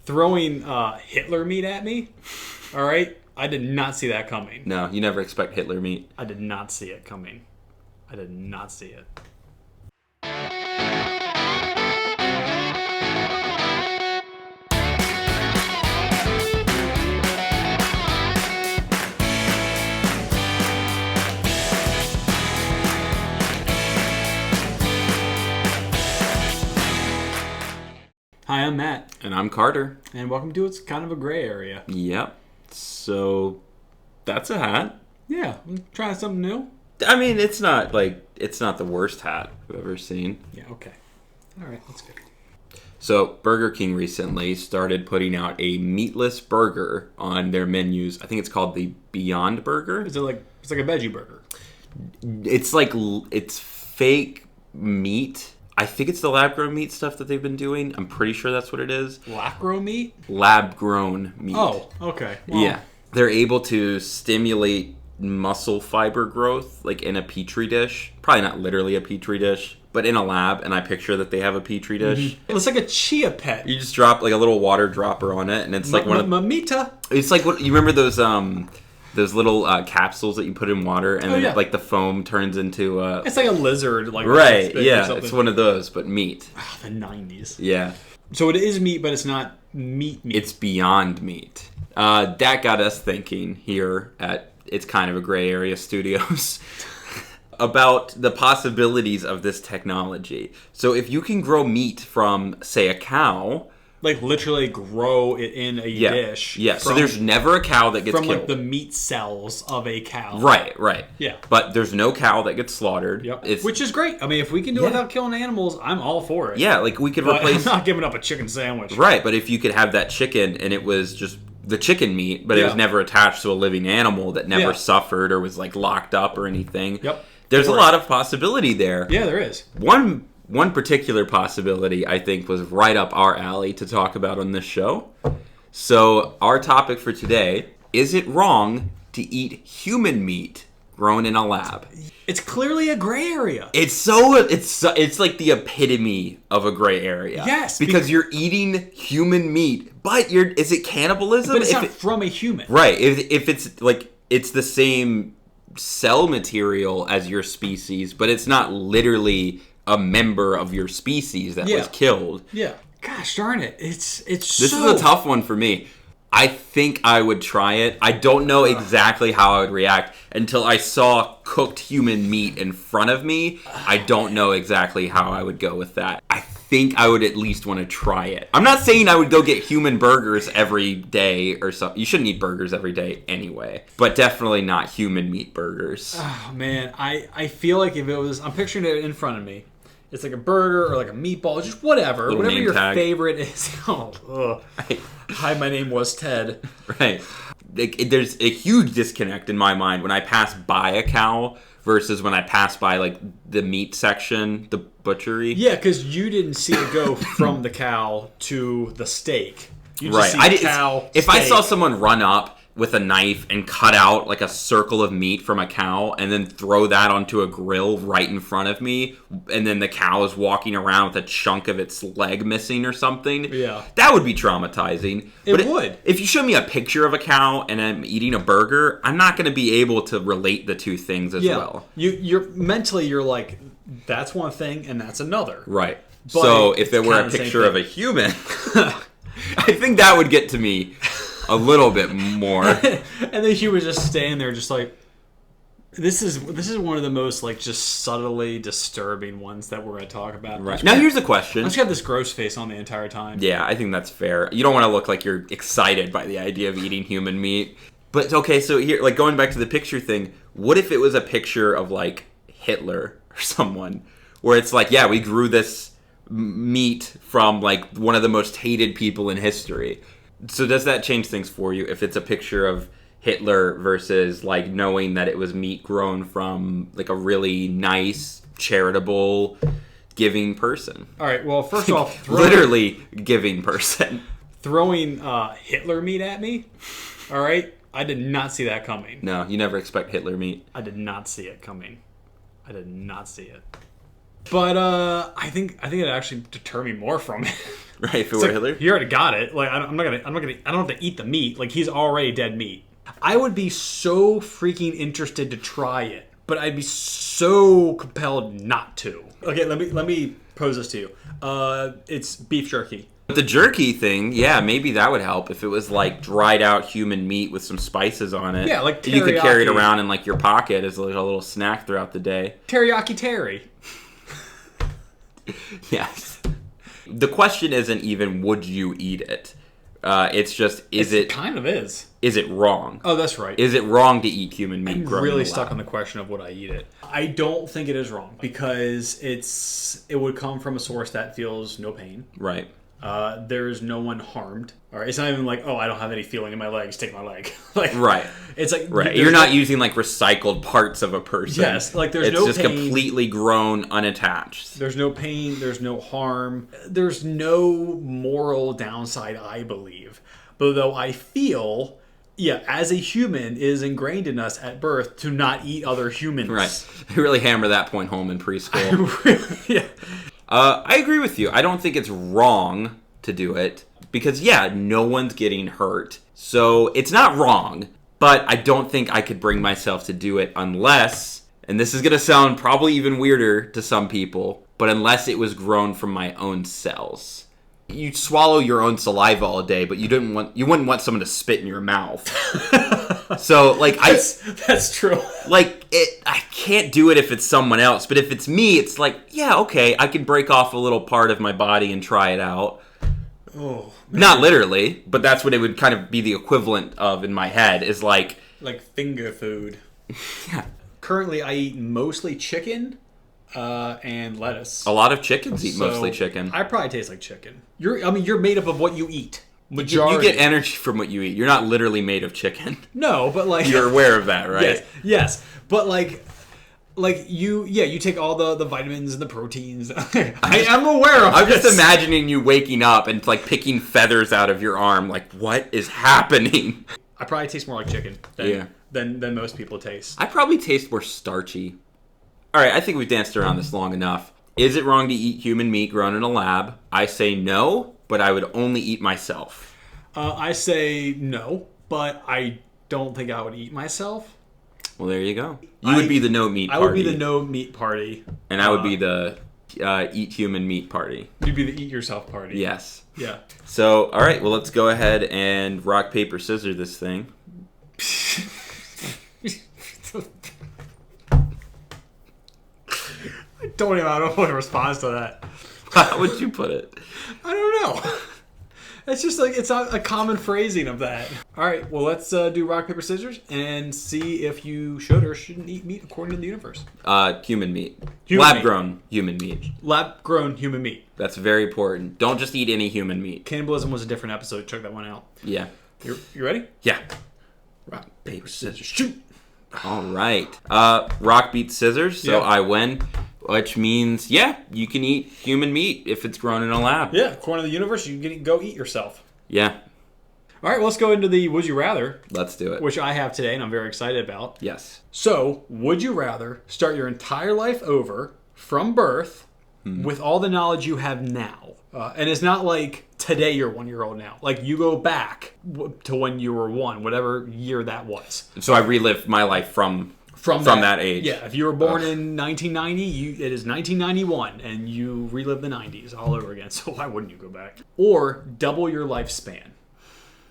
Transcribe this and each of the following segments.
throwing Hitler meat at me. All right, I did not see that coming. No, you never expect Hitler meat. I did not see it coming. I did not see it. Hi, I'm Matt. And I'm Carter. And welcome to It's Kind of a Gray Area. Yep. So, that's a hat. Yeah, I'm trying something new. I mean, it's not the worst hat I've ever seen. Yeah, okay. All right, that's good. So, Burger King recently started putting out a meatless burger on their menus. I think it's called the Beyond Burger. Is it like, it's like a veggie burger? It's fake meat. I think it's the lab-grown meat stuff that they've been doing. I'm pretty sure that's what it is. Lab-grown meat? Lab-grown meat. Oh, okay. Well, yeah. They're able to stimulate muscle fiber growth, like in a petri dish. Probably not literally a petri dish, but in a lab, and I picture that they have a petri dish. Mm-hmm. It looks like a chia pet. You just drop like a little water dropper on it, and it's like one of... Mamita. It's like, what you remember those little capsules that you put in water, and then like the foam turns into it's like a lizard, like right, yeah, it's one of those, but meat. Oh, the 90s. Yeah. So it is meat, but it's not meat. It's beyond meat. That got us thinking here at It's Kind of a Gray Area Studios about the possibilities of this technology. So if you can grow meat from, say, a cow... Like, literally grow it in a dish. Yeah, so there's never a cow that gets killed. From, like, the meat cells of a cow. Right. Yeah. But there's no cow that gets slaughtered. Yep. Which is great. I mean, if we can do it without killing animals, I'm all for it. Yeah, like, we could replace... I'm not giving up a chicken sandwich. Right, but if you could have that chicken, and it was just the chicken meat, but it was never attached to a living animal that never suffered or was, like, locked up or anything. Yep. There's a lot of possibility there. Yeah, there is. One particular possibility, I think, was right up our alley to talk about on this show. So, our topic for today, is it wrong to eat human meat grown in a lab? It's clearly a gray area. It's like the epitome of a gray area. Yes. Because you're eating human meat, but is it cannibalism? But it's not from a human. Right. If it's like, it's the same cell material as your species, but it's not literally a member of your species that was killed. Yeah. Gosh darn it. This is a tough one for me. I think I would try it. I don't know exactly how I would react until I saw cooked human meat in front of me. I don't know exactly how I would go with that. I think I would at least want to try it. I'm not saying I would go get human burgers every day or something. You shouldn't eat burgers every day anyway. But definitely not human meat burgers. Oh, man. I feel like if it was... I'm picturing it in front of me. It's like a burger or like a meatball, just whatever. Little whatever your tag. Favorite is. Right. Hi, my name was Ted. Right. There's a huge disconnect in my mind when I pass by a cow versus when I pass by like the meat section, the butchery. Yeah, because you didn't see it go from the cow to the steak. You just right. see the cow. If I saw someone run up with a knife and cut out like a circle of meat from a cow and then throw that onto a grill right in front of me, and then the cow is walking around with a chunk of its leg missing or something, that would be traumatizing. It would. If you show me a picture of a cow and I'm eating a burger, I'm not going to be able to relate the two things as well. You're mentally, you're like, that's one thing and that's another. Right. But so if there were a picture of a human, I think that would get to me a little bit more. And then he was just staying there just like, this is one of the most like just subtly disturbing ones that we're going to talk about. Right. Now here's the question. I just got this gross face on the entire time. Yeah, I think that's fair. You don't want to look like you're excited by the idea of eating human meat. But okay, so here, like going back to the picture thing, what if it was a picture of like Hitler or someone where it's like, yeah, we grew this meat from like one of the most hated people in history. So does that change things for you if it's a picture of Hitler versus like knowing that it was meat grown from like a really nice, charitable, giving person? All right, well, first off... literally giving person. Throwing Hitler meat at me, all right? I did not see that coming. No, you never expect Hitler meat. I did not see it coming. I did not see it. But I think it actually deter me more from it. Right, if it were Hitler? You already got it. Like I don't have to eat the meat. Like he's already dead meat. I would be so freaking interested to try it, but I'd be so compelled not to. Okay, let me pose this to you. It's beef jerky. The jerky thing, yeah, maybe that would help if it was like dried out human meat with some spices on it. Yeah, like teriyaki. You could carry it around in like your pocket as like a little snack throughout the day. Teriyaki Terry. Yes. The question isn't even would you eat it. It's just it kind of is. Is it wrong? Oh, that's right. Is it wrong to eat human meat? I'm really stuck on the question of would I eat it. I don't think it is wrong because it would come from a source that feels no pain. Right. There's no one harmed. All right, it's not even like, oh, I don't have any feeling in my legs. Take my leg. Like, right. It's like right. You're not using like recycled parts of a person. Yes, like there's it's no just pain. Completely grown, unattached. There's no pain. There's no harm. There's no moral downside, I believe. But though I feel, yeah, as a human, it is ingrained in us at birth to not eat other humans. Right. They really hammer that point home in preschool. Yeah. I agree with you. I don't think it's wrong to do it because, yeah, no one's getting hurt. So it's not wrong, but I don't think I could bring myself to do it unless, and this is going to sound probably even weirder to some people, but unless it was grown from my own cells. You swallow your own saliva all day, but you wouldn't want someone to spit in your mouth. So, like, that's true. Like, I can't do it if it's someone else, but if it's me, it's like, yeah, okay, I can break off a little part of my body and try it out. Oh, man. Not literally, but that's what it would kind of be the equivalent of in my head, is like finger food. Yeah. Currently, I eat mostly chicken and lettuce. A lot of chickens eat mostly chicken. I probably taste like chicken. You're made up of what you eat. Majority. You get energy from what you eat. You're not literally made of chicken. No, but like you're aware of that, right? Yes. But like you take all the vitamins and the proteins. I am aware of I'm this. just imagining you waking up and like picking feathers out of your arm. Like, what is happening? I probably taste more like chicken than most people taste. I probably taste more starchy. All right, I think we've danced around this long enough. Is it wrong to eat human meat grown in a lab? I say no, but I would only eat myself. I say no, but I don't think I would eat myself. Well, there you go. You would be the no meat party. I would be the no meat party. And I would be the eat human meat party. You'd be the eat yourself party. Yes. Yeah. So, all right, well, let's go ahead and rock, paper, scissors this thing. I don't know what response to that. How would you put it? I don't know. It's just like, it's a common phrasing of that. All right, well, let's do rock, paper, scissors and see if you should or shouldn't eat meat according to the universe. Human meat. Human Lab-grown human meat. Lab-grown human meat. That's very important. Don't just eat any human meat. Cannibalism was a different episode. Check that one out. Yeah. You ready? Yeah. Rock, paper, scissors, shoot! All right. Rock beats scissors, so I win. Which means, yeah, you can eat human meat if it's grown in a lab. Yeah, according to the universe, you can go eat yourself. Yeah. All right, well, let's go into the Would You Rather. Let's do it. Which I have today, and I'm very excited about. Yes. So, would you rather start your entire life over from birth with all the knowledge you have now? And it's not like today you're 1 year old now. Like, you go back to when you were one, whatever year that was. So I relive my life from that age. Yeah, if you were born in 1990, it is 1991, and you relive the 90s all over again. So why wouldn't you go back? Or double your lifespan.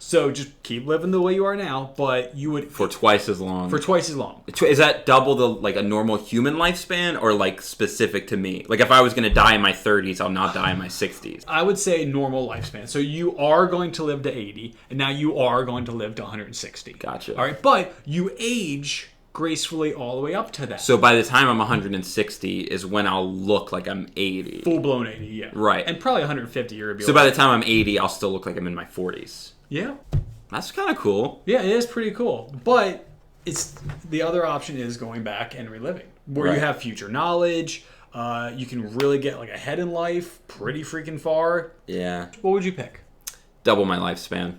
So just keep living the way you are now, but you would for twice as long. For twice as long. Is that double the like a normal human lifespan, or like specific to me? Like if I was going to die in my 30s, I'll not die in my 60s. I would say normal lifespan. So you are going to live to 80, and now you are going to live to 160. Gotcha. All right, but you age gracefully all the way up to that. So by the time I'm 160 is when I'll look like I'm 80. Full-blown 80, yeah. Right. And probably 150 you're going to be So by the time I'm 80, I'll still look like I'm in my 40s. Yeah. That's kind of cool. Yeah, it is pretty cool. But it's the other option is going back and reliving, where you have future knowledge. You can really get like ahead in life pretty freaking far. Yeah. What would you pick? Double my lifespan.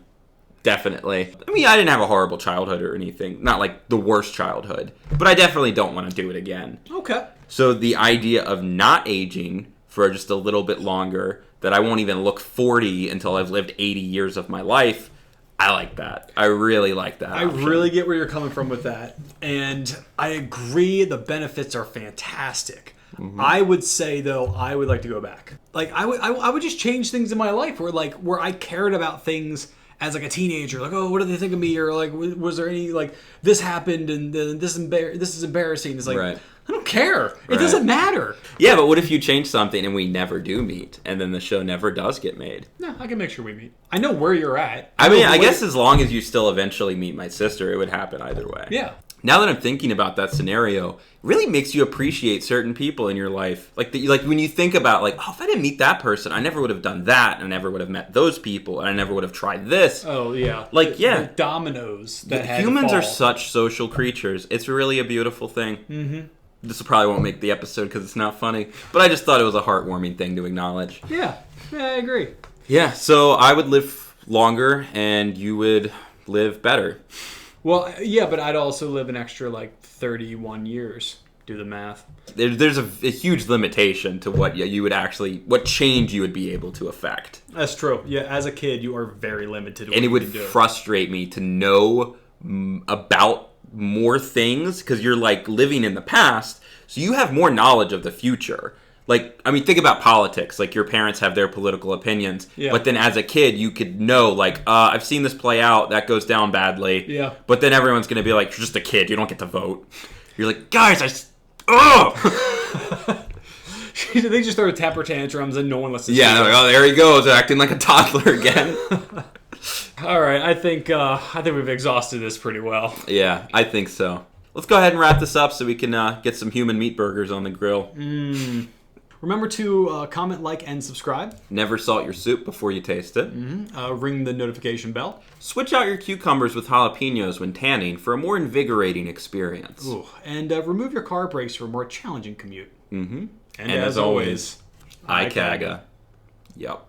Definitely. I mean, I didn't have a horrible childhood or anything. Not like the worst childhood. But I definitely don't want to do it again. Okay. So the idea of not aging for just a little bit longer, that I won't even look 40 until I've lived 80 years of my life, I like that. I really like that. I really get where you're coming from with that. And I agree the benefits are fantastic. Mm-hmm. I would say, though, I would like to go back. Like, I would just change things in my life where I cared about things as like a teenager. Like, oh, what do they think of me? Or like, was there any, like, this happened and this is embarrassing. It's like, right. I don't care. It doesn't matter. Yeah, but what if you change something and we never do meet, and then the show never does get made? No, I can make sure we meet. I know where you're at. I guess as long as you still eventually meet my sister, it would happen either way. Yeah. Now that I'm thinking about that scenario, it really makes you appreciate certain people in your life. Like when you think about, like, oh, if I didn't meet that person, I never would have done that, and I never would have met those people, and I never would have tried this. Oh, yeah. Like, yeah. The dominoes that had humans to are fall. such social creatures. It's really a beautiful thing. Mm-hmm. This probably won't make the episode because it's not funny, but I just thought it was a heartwarming thing to acknowledge. Yeah, I agree. Yeah, so I would live longer and you would live better. Well, yeah, but I'd also live an extra, 31 years. Do the math. There's a huge limitation to what what change you would be able to affect. That's true. Yeah, as a kid, you are very limited. And it would frustrate me to know about more things, because you're living in the past, so you have more knowledge of the future. Think about politics. Your parents have their political opinions, but then as a kid you could know, I've seen this play out, that goes down badly. Yeah. But then everyone's gonna be like, you're just a kid, you don't get to vote. You're like, guys, they just throw temper tantrums and no one listens. Yeah, oh, there he goes, acting like a toddler again. All right, I think we've exhausted this pretty well. Yeah, I think so. Let's go ahead and wrap this up so we can get some human meat burgers on the grill. Remember to comment, like, and subscribe. Never salt your soup before you taste it. Ring the notification bell. Switch out your cucumbers with jalapenos when tanning for a more invigorating experience. Ooh. And remove your car brakes for a more challenging commute. Mm-hmm. And as always, IKAGA. Yep.